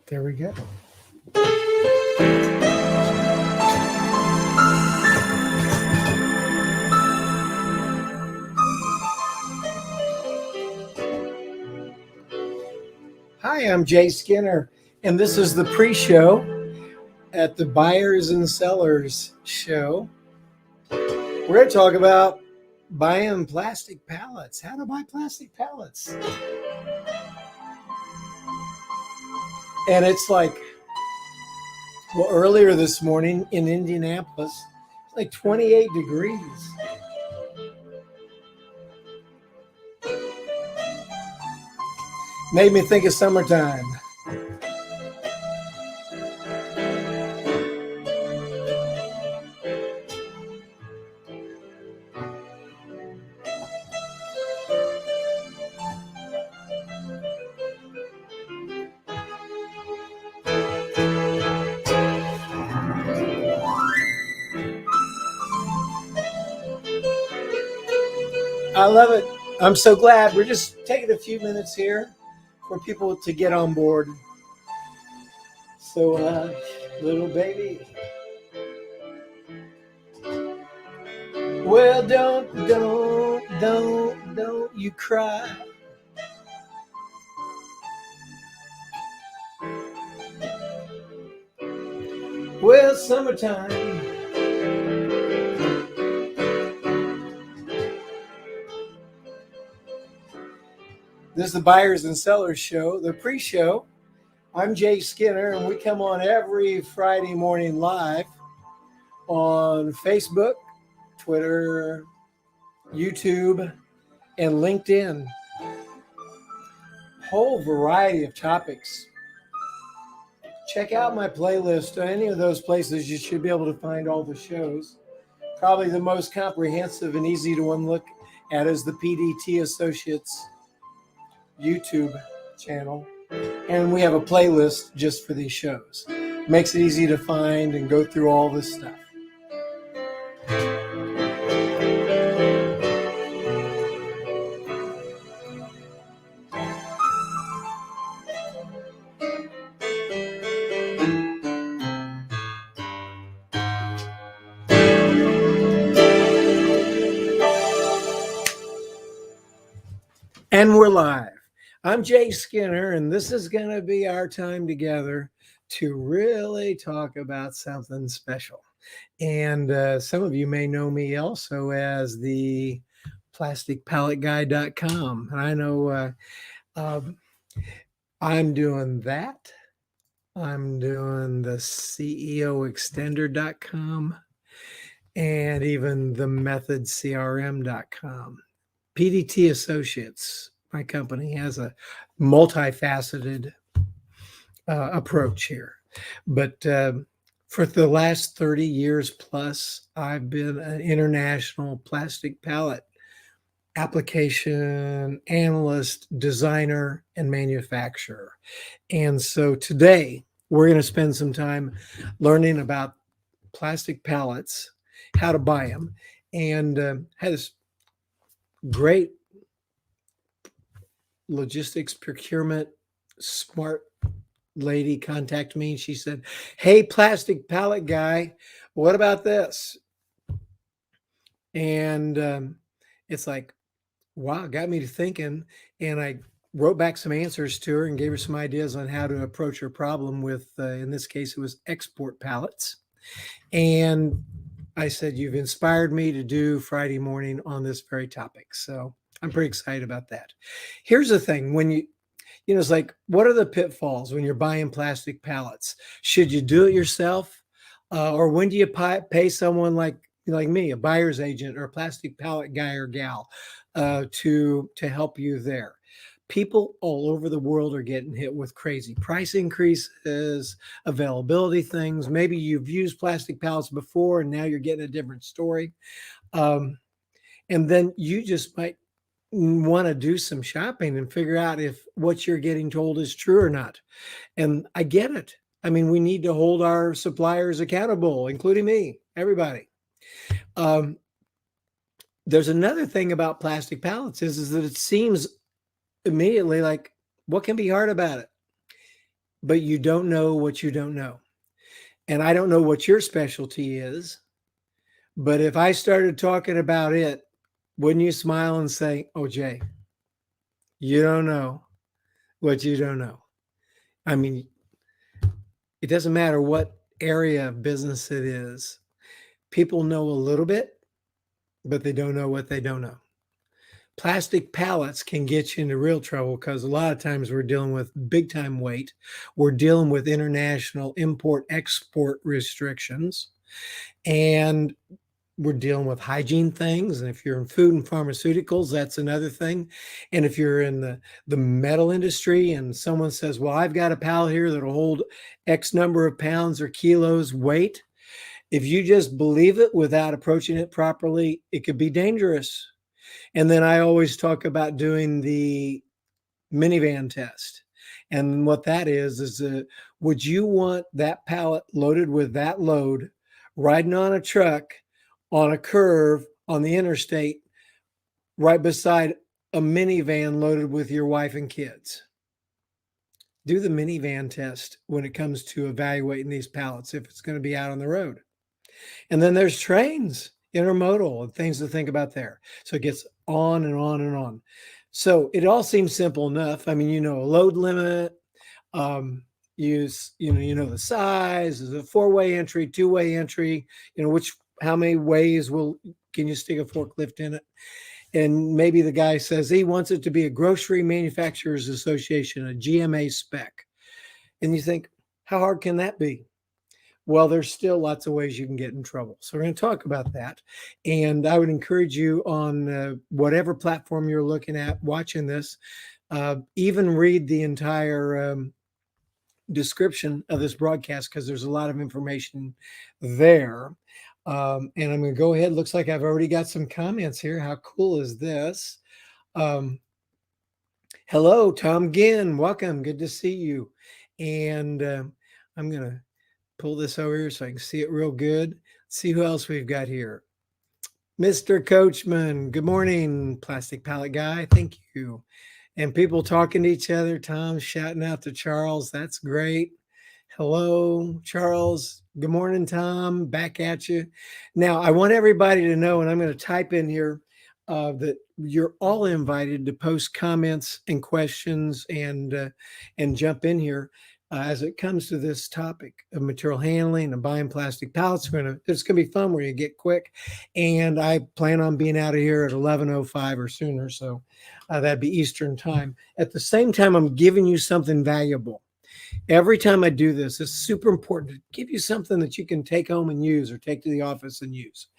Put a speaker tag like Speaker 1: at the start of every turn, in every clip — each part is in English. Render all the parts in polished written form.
Speaker 1: There we go. Hi, I'm Jay Skinner, and this is the pre-show at the Buyers and Sellers show. We're going to talk about buying plastic pallets, how to buy plastic pallets. And it's like, well, earlier this morning in Indianapolis, it's like 28 degrees. Made me think of summertime. I love it. I'm so glad. We're just taking a few minutes here for people to get on board. So, little baby. Well, don't you cry. Well, summertime. This is the Buyers and Sellers show, the pre-show. I'm Jay Skinner, and we come on every Friday morning live on Facebook, Twitter, YouTube, and LinkedIn. Whole variety of topics. Check out my playlist on any of those places. You should be able to find all the shows. Probably the most comprehensive and easy to one look at is the PDT Associates YouTube channel. And we have a playlist just for these shows. Makes it easy to find and go through all this stuff. And we're live. I'm Jay Skinner, and this is going to be our time together to really talk about something special. And some of you may know me also as the plasticpalletguy.com. And I know I'm doing that. I'm doing the CEOextender.com and even the methodcrm.com. PDT Associates, my company, has a multifaceted approach here. But for the last 30 years plus, I've been an international plastic pallet application analyst, designer, and manufacturer. And so today, we're going to spend some time learning about plastic pallets, how to buy them, and had this great logistics procurement smart lady contact me, and she said, "Hey, Plastic Pallet Guy, what about this?" And it's like, wow, got me to thinking. And I wrote back some answers to her and gave her some ideas on how to approach her problem with, in this case, it was export pallets. And I said, "You've inspired me to do Friday morning on this very topic." So I'm pretty excited about that. Here's the thing. When it's like, what are the pitfalls when you're buying plastic pallets? Should you do it yourself? Or when do you pay someone like me, a buyer's agent or a plastic pallet guy or gal, to help you there? People all over the world are getting hit with crazy price increases, availability things. Maybe you've used plastic pallets before and now you're getting a different story. And then you just might want to do some shopping and figure out if what you're getting told is true or not. And I get it. I mean, we need to hold our suppliers accountable, including me, everybody. There's another thing about plastic pallets is that it seems immediately like, what can be hard about it? but you don't know what you don't know. And I don't know what your specialty is, but if I started talking about it, wouldn't you smile and say, "Oh, Jay, you don't know what you don't know"? I mean, it doesn't matter what area of business it is. People know a little bit, but they don't know what they don't know. Plastic pallets can get you into real trouble because a lot of times we're dealing with big time weight. We're dealing with international import export restrictions, and we're dealing with hygiene things. And if you're in food and pharmaceuticals, that's another thing. And if you're in the metal industry and someone says, well, I've got a pallet here that'll hold X number of pounds or kilos weight, if you just believe it without approaching it properly, it could be dangerous. And then I always talk about doing the minivan test. And what that is would you want that pallet loaded with that load riding on a truck on a curve on the interstate right beside a minivan loaded with your wife and kids? Do the minivan test when it comes to evaluating these pallets if it's going to be out on the road. And then there's trains, intermodal, and things to think about there. So it gets on and on and on. So it all seems simple enough. I mean, a load limit, you know the size, is a 4-way entry, 2-way entry, how many ways can you stick a forklift in it? And maybe the guy says he wants it to be a Grocery Manufacturers Association, a GMA spec. And you think, how hard can that be? Well, there's still lots of ways you can get in trouble. So we're going to talk about that. And I would encourage you on whatever platform you're looking at, watching this, even read the entire description of this broadcast because there's a lot of information there. And I'm going to go ahead. Looks like I've already got some comments here. How cool is this? Hello, Tom Ginn. Welcome. Good to see you. And I'm going to pull this over here so I can see it real good. Let's see who else we've got here. Mr. Coachman, good morning, Plastic Pallet Guy. Thank you. And people talking to each other. Tom shouting out to Charles. That's great. Hello, Charles. Good morning, Tom. Back at you. Now, I want everybody to know, and I'm going to type in here that you're all invited to post comments and questions and jump in here. As it comes to this topic of material handling and buying plastic pallets, it's going to be fun where you get quick. And I plan on being out of here at 11:05 or sooner. So that'd be Eastern time. At the same time, I'm giving you something valuable. Every time I do this, it's super important to give you something that you can take home and use or take to the office and use.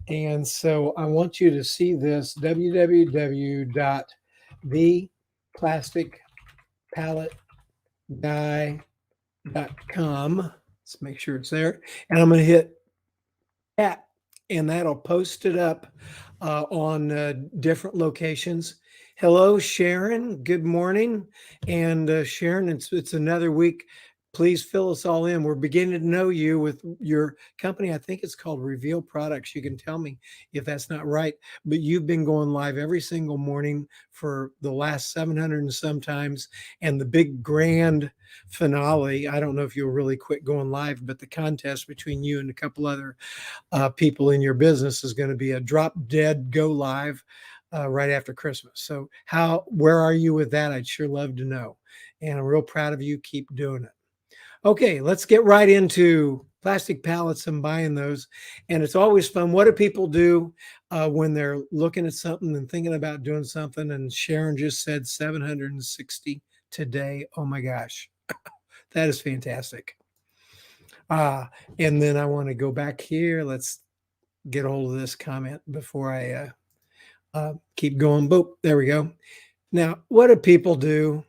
Speaker 1: And so I want you to see this, www.theplasticpalletguy.com. Let's make sure it's there. And I'm going to hit that, and that'll post it up on different locations. Hello, Sharon. Good morning. And Sharon, it's another week. Please fill us all in. We're beginning to know you with your company. I think it's called Reveal Products. You can tell me if that's not right, but you've been going live every single morning for the last 700 and some times. And the big grand finale, I don't know if you'll really quit going live, but the contest between you and a couple other people in your business is going to be a drop dead go live right after Christmas. So where are you with that? I'd sure love to know. And I'm real proud of you. Keep doing it. Okay, let's get right into plastic pallets and buying those. And it's always fun. What do people do when they're looking at something and thinking about doing something? And Sharon just said 760 today. Oh my gosh, that is fantastic. And then I want to go back here. Let's get a hold of this comment before I keep going. Boop, there we go. Now, what do people do?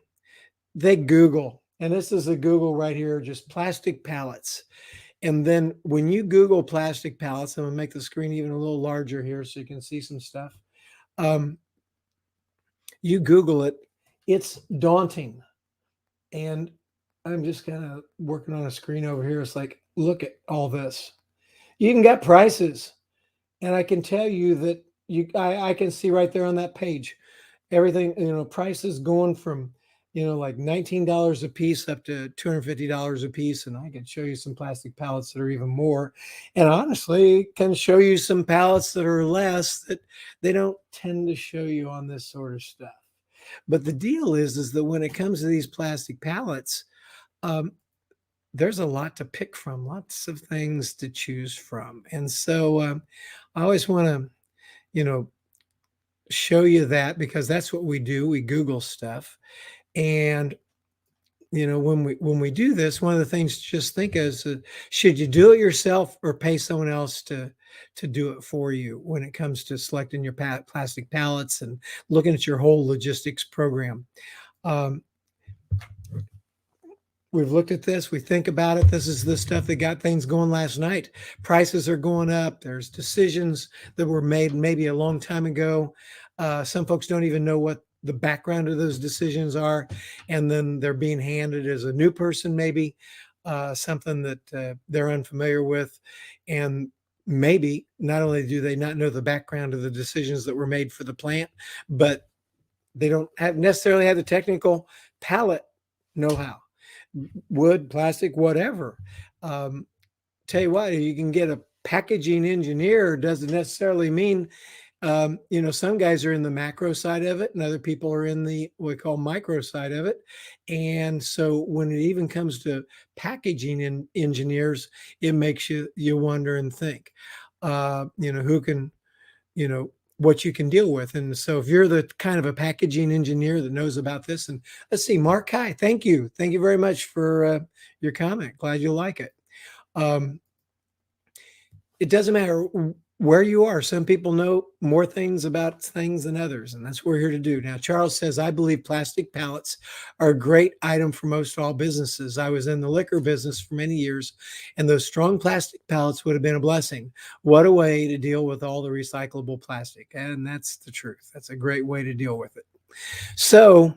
Speaker 1: They Google. And this is a Google right here, just plastic pallets. And then when you Google plastic pallets, I'm going to make the screen even a little larger here so you can see some stuff. You Google it, it's daunting. And I'm just kind of working on a screen over here. It's like, look at all this. You even got prices. And I can tell you that I can see right there on that page, everything, prices going from like $19 a piece up to $250 a piece. And I can show you some plastic pallets that are even more. And honestly, can show you some pallets that are less that they don't tend to show you on this sort of stuff. But the deal is that when it comes to these plastic pallets, um, there's a lot to pick from, lots of things to choose from. And so I always want to, you know, show you that because that's what we do. We Google stuff. And when we do this, one of the things to just think is, should you do it yourself or pay someone else to do it for you when it comes to selecting your plastic pallets and looking at your whole logistics program? Um, We've looked at this. We think about it. This is the stuff that got things going last night. Prices are going up. There's decisions that were made maybe a long time ago. Some folks don't even know what the background of those decisions are. And then they're being handed as a new person, maybe something that they're unfamiliar with. And maybe not only do they not know the background of the decisions that were made for the plant, but they don't necessarily have the technical pallet know-how. Wood, plastic, whatever. Tell you what, you can get a packaging engineer doesn't necessarily mean, some guys are in the macro side of it and other people are in the what we call micro side of it. And so when it even comes to packaging engineers, it makes you wonder and think, who can, what you can deal with. And so if you're the kind of a packaging engineer that knows about this, and let's see, Mark, hi, thank you. Thank you very much for your comment. Glad you like it. It doesn't matter where you are. Some people know more things about things than others, and that's what we're here to do. Now, Charles says, I believe plastic pallets are a great item for most all businesses. I was in the liquor business for many years, and those strong plastic pallets would have been a blessing. What a way to deal with all the recyclable plastic. And that's the truth. That's a great way to deal with it. So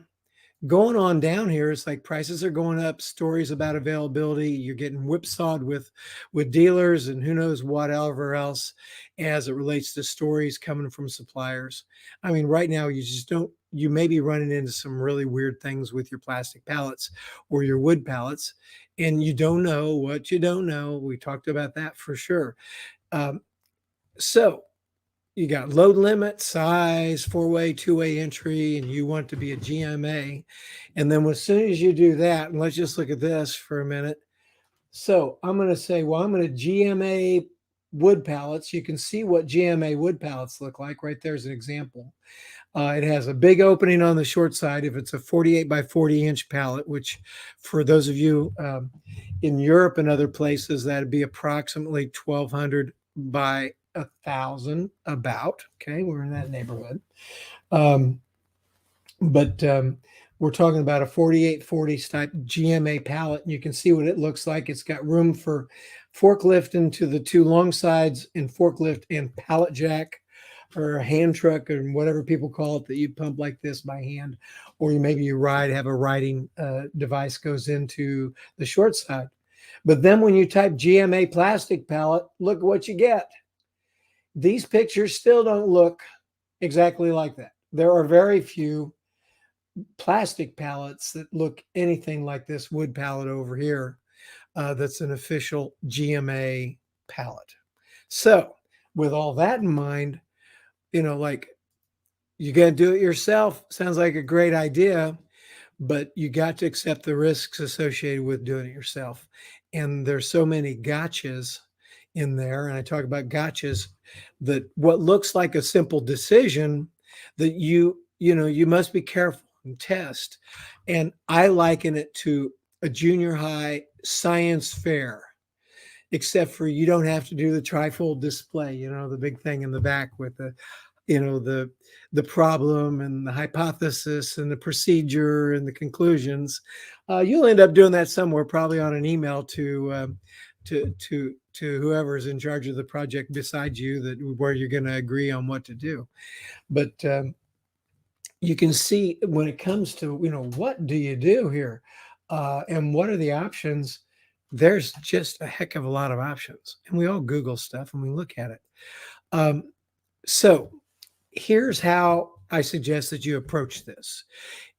Speaker 1: going on down here, it's like prices are going up, stories about availability, you're getting whipsawed with dealers and who knows whatever else as it relates to stories coming from suppliers. I mean, right now you may be running into some really weird things with your plastic pallets or your wood pallets, and you don't know what you don't know. We talked about that for sure. So you got load limit, size, four-way, two-way entry, and you want to be a GMA. And then as soon as you do that, and let's just look at this for a minute. So I'm going to say, well, I'm going to GMA wood pallets. You can see what GMA wood pallets look like. Right there's an example. It has a big opening on the short side if it's a 48 by 40 inch pallet, which for those of you in Europe and other places, that'd be approximately 1,200 by 1,000 about. Okay, we're in that neighborhood. But we're talking about a 4840 type GMA pallet, and you can see what it looks like. It's got room for forklift into the two long sides and forklift and pallet jack or a hand truck or whatever people call it that you pump like this by hand, or maybe you have a riding device goes into the short side. But then when you type GMA plastic pallet, look what you get. These pictures still don't look exactly like that. There are very few plastic pallets that look anything like this wood pallet over here. That's an official GMA pallet. So with all that in mind, like you got to do it yourself. Sounds like a great idea, but you got to accept the risks associated with doing it yourself. And there's so many gotchas in there. And I talk about gotchas that what looks like a simple decision that you must be careful and test. And I liken it to a junior high science fair, except for you don't have to do the trifold display, the big thing in the back with the problem and the hypothesis and the procedure and the conclusions. You'll end up doing that somewhere, probably on an email to whoever's in charge of the project beside you, where you're going to agree on what to do. But you can see when it comes to what do you do here, and what are the options. There's just a heck of a lot of options, and we all Google stuff and we look at it. So here's how I suggest that you approach this.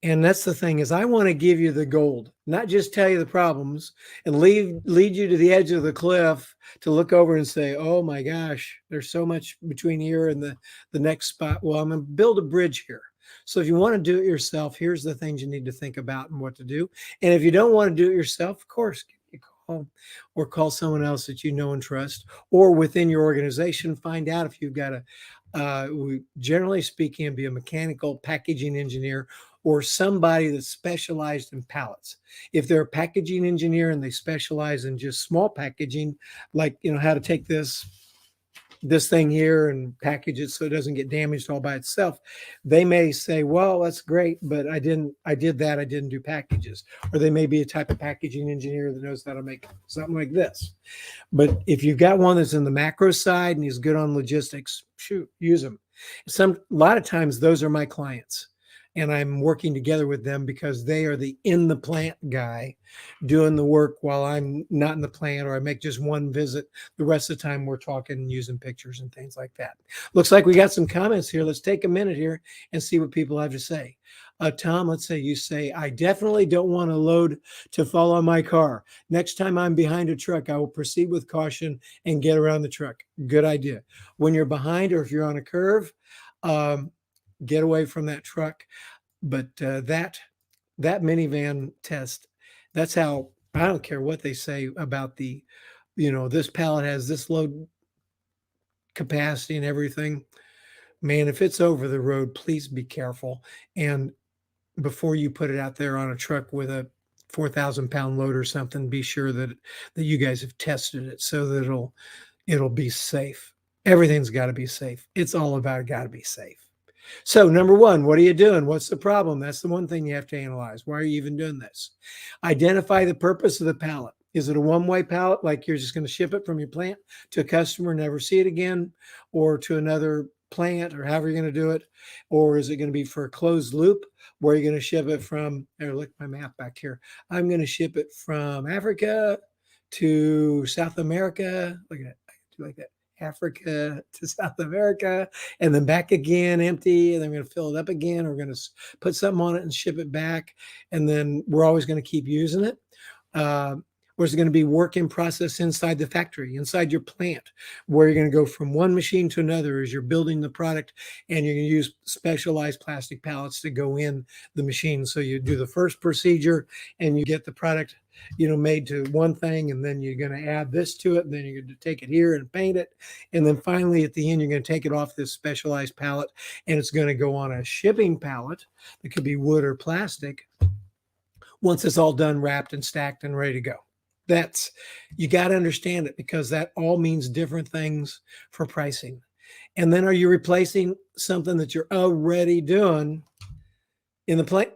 Speaker 1: And that's the thing is I want to give you the gold, not just tell you the problems and lead you to the edge of the cliff to look over and say, oh my gosh, there's so much between here and the next spot. Well, I'm going to build a bridge here. So if you want to do it yourself, here's the things you need to think about and what to do. And if you don't want to do it yourself, of course, give me a call or call someone else that you know and trust, or within your organization, find out if you've got generally speaking, be a mechanical packaging engineer or somebody that's specialized in pallets. If they're a packaging engineer and they specialize in just small packaging, like, how to take this thing here and package it so it doesn't get damaged all by itself, they may say, well, that's great, but I didn't do packages. Or they may be a type of packaging engineer that knows how to make something like this. But if you've got one that's in the macro side and he's good on logistics, shoot, use them. A lot of times those are my clients. And I'm working together with them because they are the in the plant guy doing the work while I'm not in the plant, or I make just one visit. The rest of the time we're talking and using pictures and things like that. Looks like we got some comments here. Let's take a minute here and see what people have to say. Tom, let's say you say, I definitely don't want a load to fall on my car. Next time I'm behind a truck, I will proceed with caution and get around the truck. Good idea. When you're behind, or if you're on a curve, get away from that truck. But that minivan test, that's how, I don't care what they say about this pallet has this load capacity and everything. Man, if it's over the road, please be careful. And before you put it out there on a truck with a 4,000-pound load or something, be sure that you guys have tested it so that it'll be safe. Everything's got to be safe. It's all about got to be safe. So number one, what are you doing? What's the problem? That's the one thing you have to analyze. Why are you even doing this? Identify the purpose of the pallet. Is it a one-way pallet, like you're just going to ship it from your plant to a customer, never see it again, or to another plant, or however you're going to do it? Or is it going to be for a closed loop where you're going to ship it from, look at my map back here. I'm going to ship it from Africa to South America. Look at that. I do like that. Africa to South America, and then back again empty, and then we're going to fill it up again. We're going to put something on it and ship it back, and then we're always going to keep using it. Or is it going to be work in process inside the factory, inside your plant, where you're going to go from one machine to another as you're building the product, and you're going to use specialized plastic pallets to go in the machine. So you do the first procedure and you get the product, made to one thing, and then you're going to add this to it, and then you're going to take it here and paint it. And then finally at the end, you're going to take it off this specialized pallet, and it's going to go on a shipping pallet that could be wood or plastic once it's all done, wrapped and stacked and ready to go. You got to understand it, because that all means different things for pricing. And then are you replacing something that you're already doing in the plant?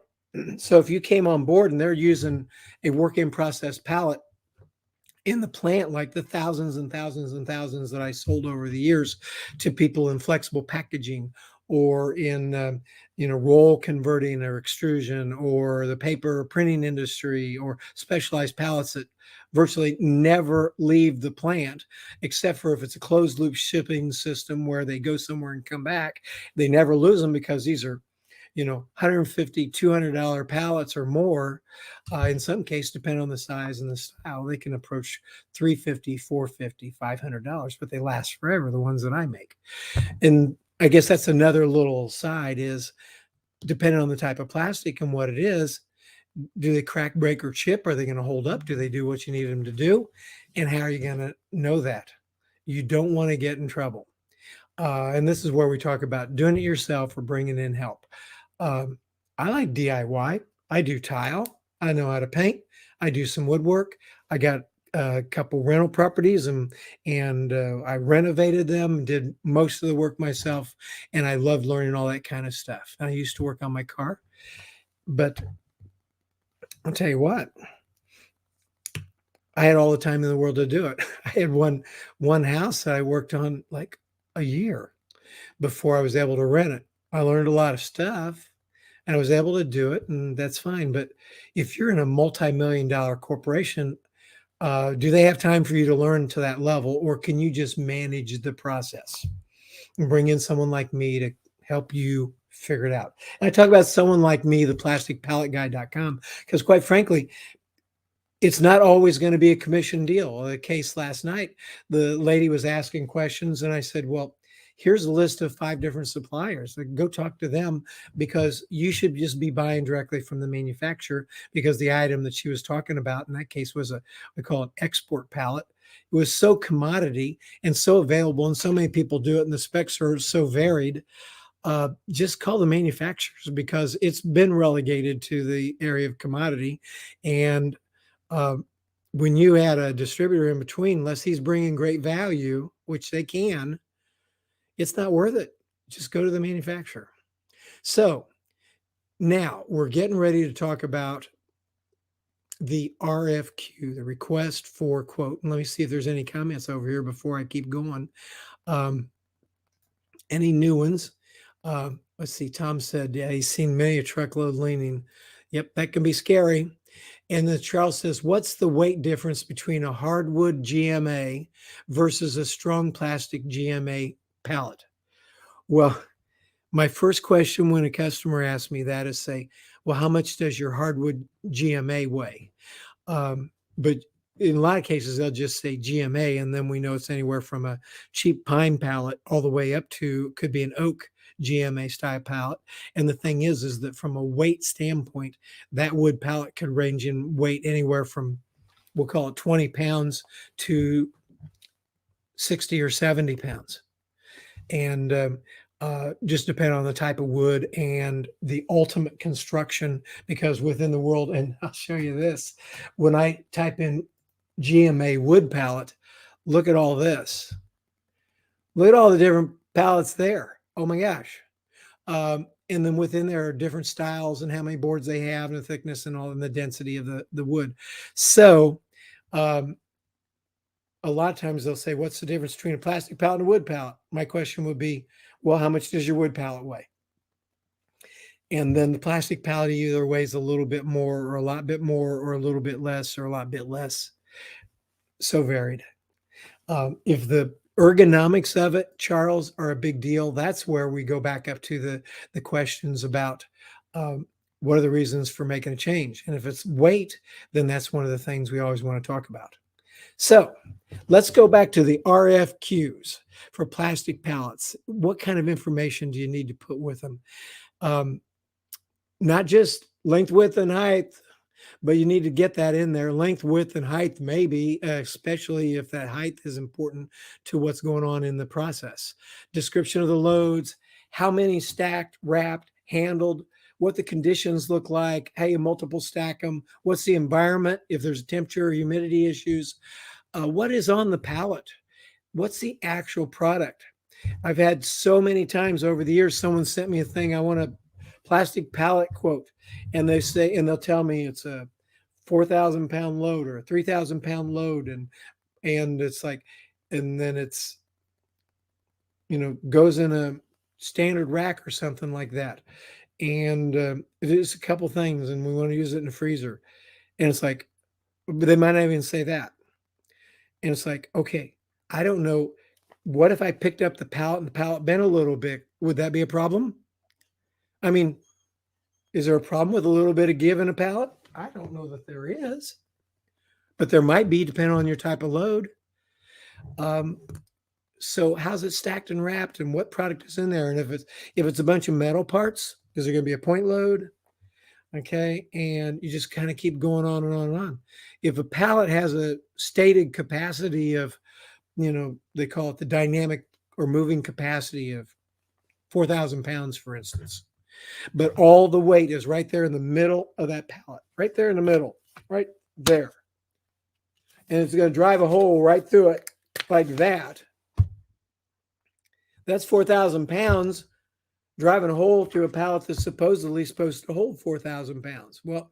Speaker 1: So if you came on board and they're using a work in process pallet in the plant, like the thousands and thousands and thousands that I sold over the years to people in flexible packaging, or in roll converting or extrusion, or the paper printing industry, or specialized pallets that virtually never leave the plant, except for if it's a closed loop shipping system where they go somewhere and come back. They never lose them, because these are $150, $200 pallets or more. In some cases, depending on the size and the style, they can approach $350, $450, $500, but they last forever, the ones that I make. And I guess that's another little side, is depending on the type of plastic and what it is, do they crack, break, or chip? Are they going to hold up? Do they do what you need them to do? And how are you going to know that? You don't want to get in trouble. And this is where we talk about doing it yourself or bringing in help. I like DIY. I do tile. I know how to paint. I do some woodwork. I got a couple rental properties, and I renovated them, did most of the work myself, and I love learning all that kind of stuff. I used to work on my car, but I'll tell you what, I had all the time in the world to do it. I had one house that I worked on like a year before I was able to rent it. I learned a lot of stuff and I was able to do it, and that's fine. But if you're in a multi-million-dollar corporation, do they have time for you to learn to that level, or can you just manage the process and bring in someone like me to help you figure it out. And I talk about someone like me, the plasticpalletguy.com, because quite frankly, it's not always going to be a commission deal. A case last night, the lady was asking questions, and I said, well, here's a list of 5 different suppliers. Like, go talk to them, because you should just be buying directly from the manufacturer, because the item that she was talking about in that case was we call it export pallet. It was so commodity and so available, and so many people do it, and the specs are so varied. Just call the manufacturers, because it's been relegated to the area of commodity. And when you add a distributor in between, unless he's bringing great value, which they can, it's not worth it. Just go to the manufacturer. So now we're getting ready to talk about the RFQ, the request for quote. And let me see if there's any comments over here before I keep going. Any new ones? Let's see. Tom said, yeah, he's seen many a truckload leaning. Yep, that can be scary. And then Charles says, what's the weight difference between a hardwood GMA versus a strong plastic GMA pallet? Well, my first question when a customer asks me that is say, well, how much does your hardwood GMA weigh? But in a lot of cases, they'll just say GMA, and then we know it's anywhere from a cheap pine pallet all the way up to, could be an oak GMA style pallet. And the thing is that from a weight standpoint, that wood pallet could range in weight anywhere from, we'll call it 20 pounds to 60 or 70 pounds. And just depend on the type of wood and the ultimate construction, because within the world, and I'll show you this, when I type in GMA wood pallet, look at all this. Look at all the different pallets there. Oh my gosh. And then within there are different styles and how many boards they have and the thickness and all, and the density of the wood. So a lot of times they'll say, what's the difference between a plastic pallet and a wood pallet? My question would be, well, how much does your wood pallet weigh? And then the plastic pallet either weighs a little bit more or a lot bit more, or a little bit less or a lot bit less. So varied. If the ergonomics of it, Charles, are a big deal, that's where we go back up to the questions about what are the reasons for making a change. And if it's weight, then that's one of the things we always want to talk about. So let's go back to the RFQs for plastic pallets. What kind of information do you need to put with them? Not just length, width, and height, but you need to get that in there. Length, width, and height, maybe, especially if that height is important to what's going on in the process. Description of the loads, how many stacked, wrapped, handled, what the conditions look like, how you multiple stack them, what's the environment, if there's temperature or humidity issues, what is on the pallet, what's the actual product. I've had so many times over the years, someone sent me a thing, I want a plastic pallet quote, and they say, and they'll tell me it's a 4,000 pound load or a 3,000 pound load, and it's like, and then it's, goes in a standard rack or something like that, and it is a couple things, and we want to use it in the freezer, and it's like, but they might not even say that, and it's like, okay, I don't know, what if I picked up the pallet and the pallet bent a little bit? Would that be a problem? I mean, is there a problem with a little bit of give in a pallet? I don't know that there is, but there might be, depending on your type of load. So how's it stacked and wrapped, and what product is in there? And if it's a bunch of metal parts, is there going to be a point load? Okay, and you just kind of keep going on and on and on. If a pallet has a stated capacity of, they call it the dynamic or moving capacity of 4,000 pounds, for instance, but all the weight is right there in the middle of that pallet, right there in the middle, right there. And it's going to drive a hole right through it like that. That's 4,000 pounds driving a hole through a pallet that's supposedly supposed to hold 4,000 pounds. Well,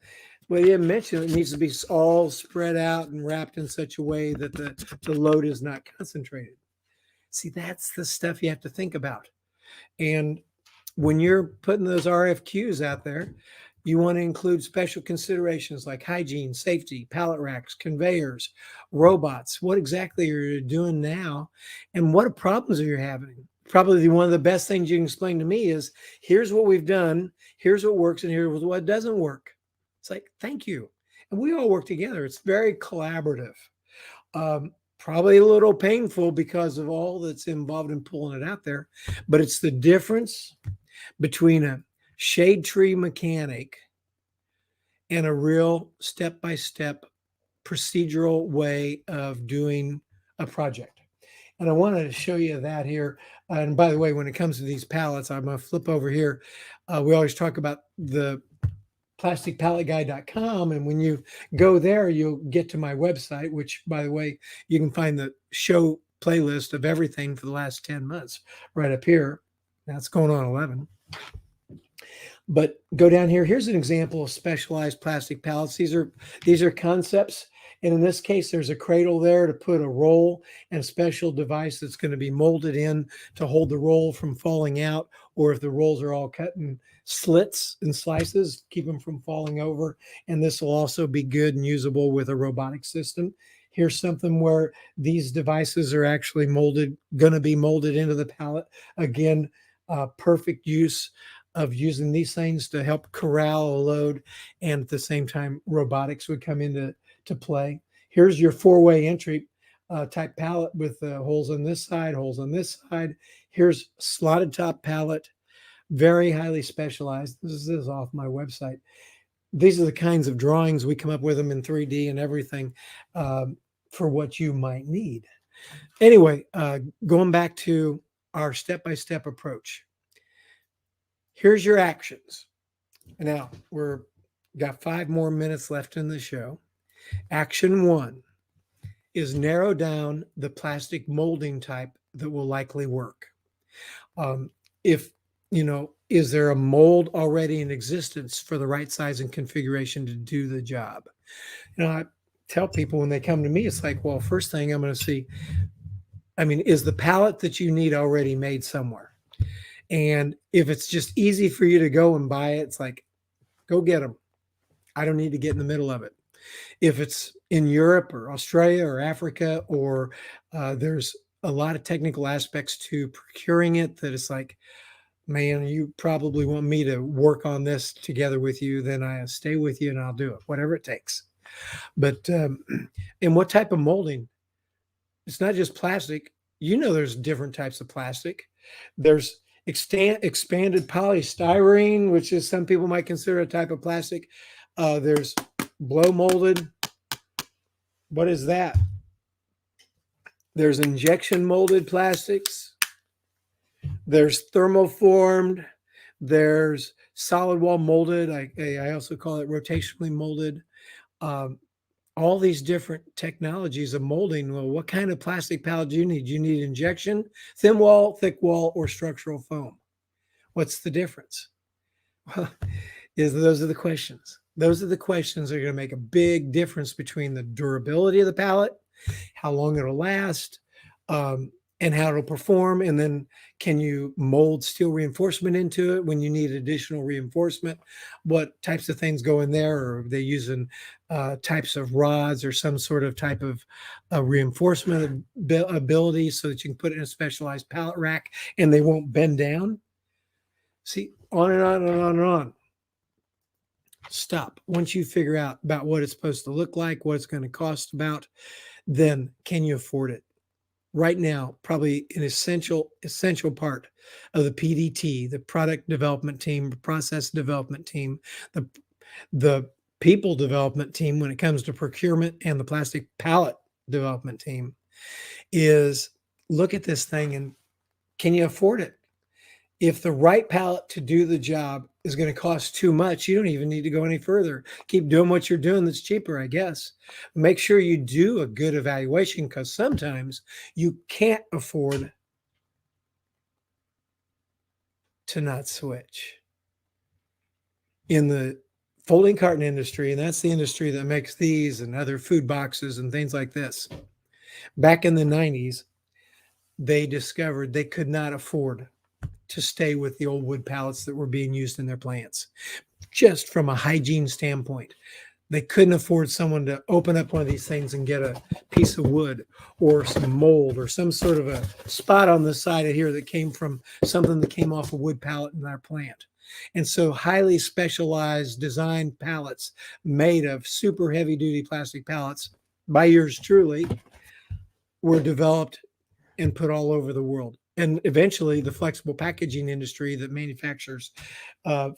Speaker 1: you didn't mention it needs to be all spread out and wrapped in such a way that the load is not concentrated. See, that's the stuff you have to think about. And when you're putting those RFQs out there, you want to include special considerations like hygiene, safety, pallet racks, conveyors, robots. What exactly are you doing now? And what problems are you having? probably one of the best things you can explain to me is, here's what we've done, here's what works, and here's what doesn't work. It's like, thank you. And we all work together. It's very collaborative. Probably a little painful because of all that's involved in pulling it out there, but it's the difference between a shade tree mechanic and a real step-by-step procedural way of doing a project. And I wanted to show you that here. And by the way, when it comes to these pallets, I'm going to flip over here. We always talk about the plasticpalletguy.com. And when you go there, you'll get to my website, which, by the way, you can find the show playlist of everything for the last 10 months right up here. That's going on 11. But go down here. Here's an example of specialized plastic pallets. These are concepts. And in this case, there's a cradle there to put a roll and a special device that's going to be molded in to hold the roll from falling out, or if the rolls are all cut in slits and slices, keep them from falling over. And this will also be good and usable with a robotic system. Here's something where these devices are actually going to be molded into the pallet. Again, perfect use of using these things to help corral a load, and at the same time, robotics would come into play. Here's your four-way entry type pallet with holes on this side, holes on this side. Here's slotted top pallet, very highly specialized. This is off my website. These are the kinds of drawings we come up with them in 3D and everything for what you might need. Anyway, going back to our step-by-step approach. Here's your actions. Now, we're got 5 more minutes left in the show. Action 1 is narrow down the plastic molding type that will likely work. If, is there a mold already in existence for the right size and configuration to do the job? I tell people when they come to me, it's like, well, first thing I'm going to see, is the pallet that you need already made somewhere? And if it's just easy for you to go and buy it, it's like, go get them. I don't need to get in the middle of it. If it's in Europe or Australia or Africa, or there's a lot of technical aspects to procuring it that it's like, man, you probably want me to work on this together with you, then I stay with you and I'll do it, whatever it takes. But, and what type of molding? It's not just plastic. There's different types of plastic. There's expanded polystyrene, which is some people might consider a type of plastic. There's blow molded. What is that? There's injection molded plastics. There's thermoformed. There's solid wall molded. I also call it rotationally molded. All these different technologies of molding. Well, what kind of plastic pallet do you need? Do you need injection, thin wall, thick wall, or structural foam? What's the difference? Those are the questions. Those are the questions that are going to make a big difference between the durability of the pallet, how long it'll last, and how it'll perform. And then can you mold steel reinforcement into it when you need additional reinforcement? What types of things go in there? Or are they using types of rods or some sort of type of reinforcement ability so that you can put it in a specialized pallet rack and they won't bend down? See, on and on and on and on. Stop. Once you figure out about what it's supposed to look like, what it's going to cost about, then can you afford it? Right now, probably an essential part of the PDT, the product development team, process development team, the people development team when it comes to procurement, and the plastic pallet development team is look at this thing and can you afford it? If the right pallet to do the job is going to cost too much, you don't even need to go any further. Keep doing what you're doing that's cheaper, I guess. Make sure you do a good evaluation, because sometimes you can't afford to not switch. In the folding carton industry, and that's the industry that makes these and other food boxes and things like this, back in the 90s, they discovered they could not afford to stay with the old wood pallets that were being used in their plants, just from a hygiene standpoint. They couldn't afford someone to open up one of these things and get a piece of wood or some mold or some sort of a spot on the side of here that came from something that came off a wood pallet in our plant. And so highly specialized designed pallets made of super heavy duty plastic pallets by yours truly were developed and put all over the world. And eventually the flexible packaging industry that manufactures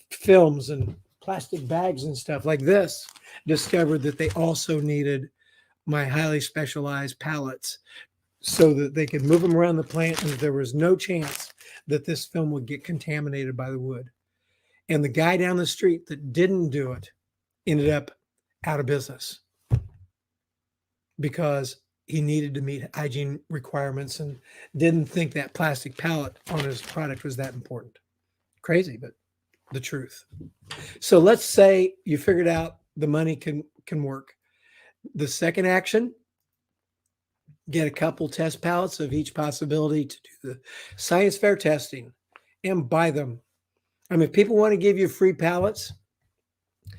Speaker 1: films and plastic bags and stuff like this discovered that they also needed my highly specialized pallets so that they could move them around the plant and there was no chance that this film would get contaminated by the wood. And the guy down the street that didn't do it ended up out of business because he needed to meet hygiene requirements and didn't think that plastic pallet on his product was that important. Crazy, but the truth. So let's say you figured out the money can work. The second action, get a couple test pallets of each possibility to do the science fair testing and buy them. I mean, if people want to give you free pallets,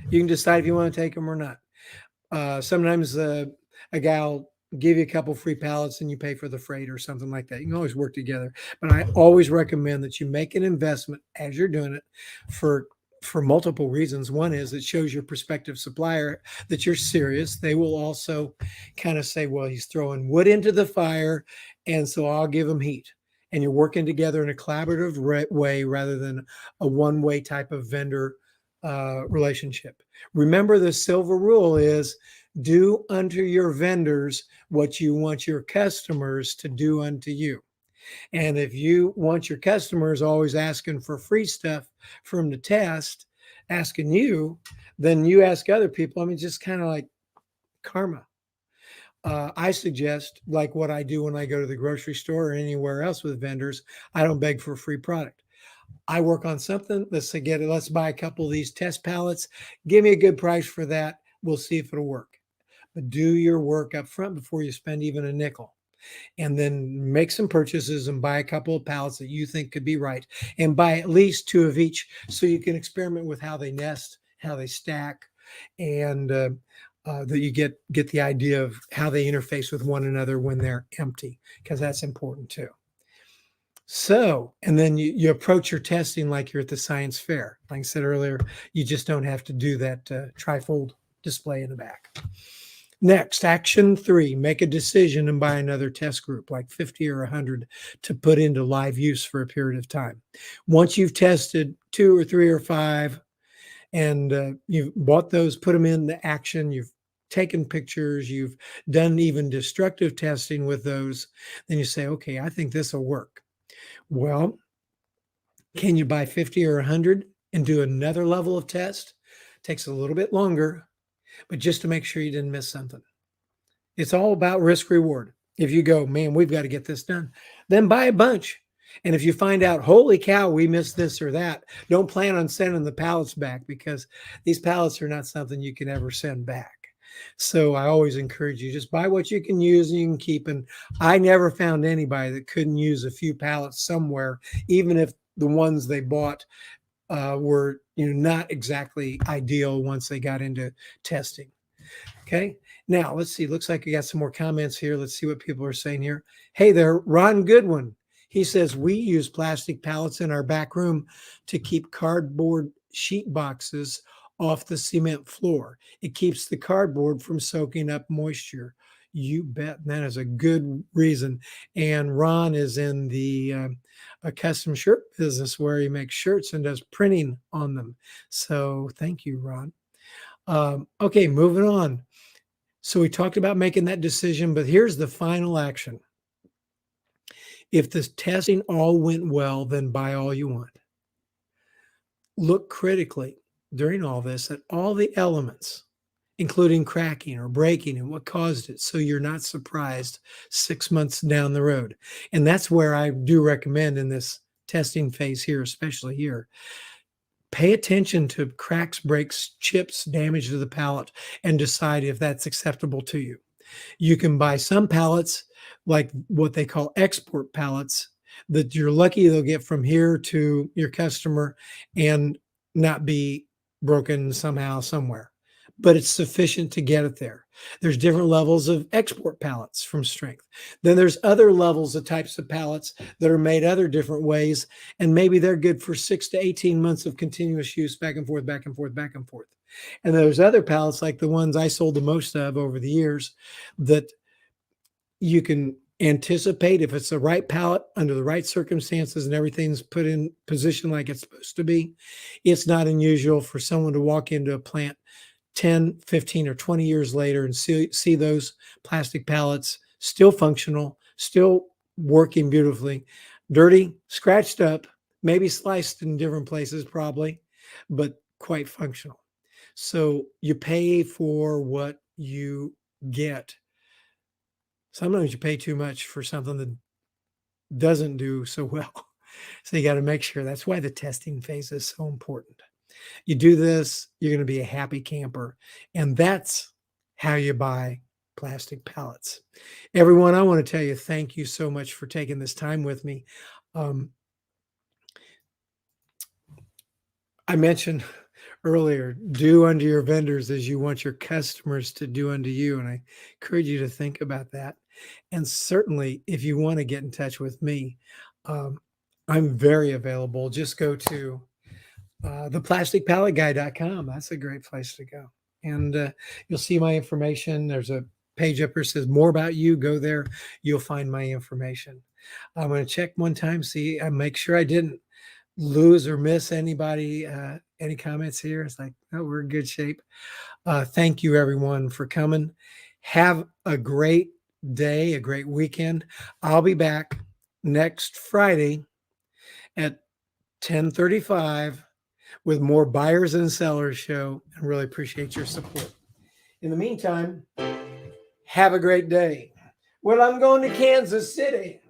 Speaker 1: you can decide if you want to take them or not. Sometimes a guy will give you a couple free pallets and you pay for the freight or something like that. You can always work together. But I always recommend that you make an investment as you're doing it for multiple reasons. One is it shows your prospective supplier that you're serious. They will also kind of say, well, he's throwing wood into the fire, and so I'll give him heat. And you're working together in a collaborative way rather than a one-way type of vendor relationship. Remember, the silver rule is do unto your vendors what you want your customers to do unto you. And if you want your customers always asking for free stuff for them to test, asking you, then you ask other people. I mean, just kind of like karma. I suggest, like what I do when I go to the grocery store or anywhere else with vendors, I don't beg for a free product. I work on something. Let's buy a couple of these test pallets. Give me a good price for that. We'll see if it'll work. But do your work up front before you spend even a nickel. And then make some purchases and buy a couple of pallets that you think could be right. And buy at least 2 of each so you can experiment with how they nest, how they stack, and that you get the idea of how they interface with one another when they're empty, because that's important too. So, and then you approach your testing like you're at the science fair. Like I said earlier, you just don't have to do that trifold display in the back. Next, action 3, make a decision and buy another test group, like 50 or 100, to put into live use for a period of time. Once you've tested 2 or 3 or 5 and you've bought those, put them into action, you've taken pictures, you've done even destructive testing with those, then you say, okay, I think this will work. Well, can you buy 50 or 100 and do another level of test? Takes a little bit longer, but just to make sure you didn't miss something. It's all about risk reward. If you go, man, we've got to get this done, then buy a bunch. And if you find out, holy cow, we missed this or that, don't plan on sending the pallets back, because these pallets are not something you can ever send back. So I always encourage you, just buy what you can use and you can keep. And I never found anybody that couldn't use a few pallets somewhere, even if the ones they bought were not exactly ideal once they got into testing. Okay, now let's see. Looks like we got some more comments here. Let's see what people are saying here. Hey there, Ron Goodwin. He says, we use plastic pallets in our back room to keep cardboard sheet boxes off the cement floor. It keeps the cardboard from soaking up moisture. You bet. That is a good reason. And Ron is in the a custom shirt business where he makes shirts and does printing on them. So thank you, Ron. Okay, moving on. So we talked about making that decision, but here's the final action. If the testing all went well, then buy all you want. Look critically during all this at all the elements, including cracking or breaking and what caused it, so you're not surprised 6 months down the road. And that's where I do recommend in this testing phase here, especially here, pay attention to cracks, breaks, chips, damage to the pallet, and decide if that's acceptable to you. You can buy some pallets, like what they call export pallets, that you're lucky they'll get from here to your customer and not be broken somehow, somewhere. but it's sufficient to get it there. There's different levels of export pallets from strength. Then there's other levels of types of pallets that are made other different ways, and maybe they're good for 6 to 18 months of continuous use, back and forth, back and forth, back and forth. And there's other pallets like the ones I sold the most of over the years that you can anticipate if it's the right pallet under the right circumstances and everything's put in position like it's supposed to be. It's not unusual for someone to walk into a plant 10, 15, or 20 years later and see those plastic pallets still functional, still working beautifully, dirty, scratched up, maybe sliced in different places probably, but quite functional. So you pay for what you get. Sometimes you pay too much for something that doesn't do so well. So you got to make sure. That's why the testing phase is so important. You do this, you're going to be a happy camper. And that's how you buy plastic pallets. Everyone, I want to tell you, thank you so much for taking this time with me. I mentioned earlier, do unto your vendors as you want your customers to do unto you. And I encourage you to think about that. And certainly, if you want to get in touch with me, I'm very available. Just go to theplasticpalletguy.com. That's a great place to go. And you'll see my information. There's a page up here that says more about you. Go there. You'll find my information. I'm going to check one time, see, make sure I didn't lose or miss anybody, any comments here. It's like, oh, we're in good shape. Thank you, everyone, for coming. Have a great day, a great weekend. I'll be back next Friday at 10:35 with more Buyers and Sellers Show. I really appreciate your support. In the meantime, have a great day. Well, I'm going to Kansas City.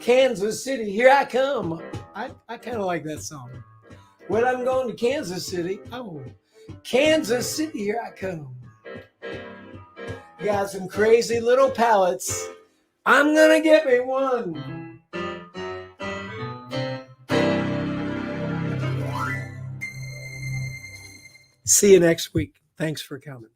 Speaker 1: Kansas City, here I come. I kind of like that song. Well, I'm going to Kansas City. Oh, Kansas City, here I come. Got some crazy little pallets. I'm going to get me one. See you next week. Thanks for coming.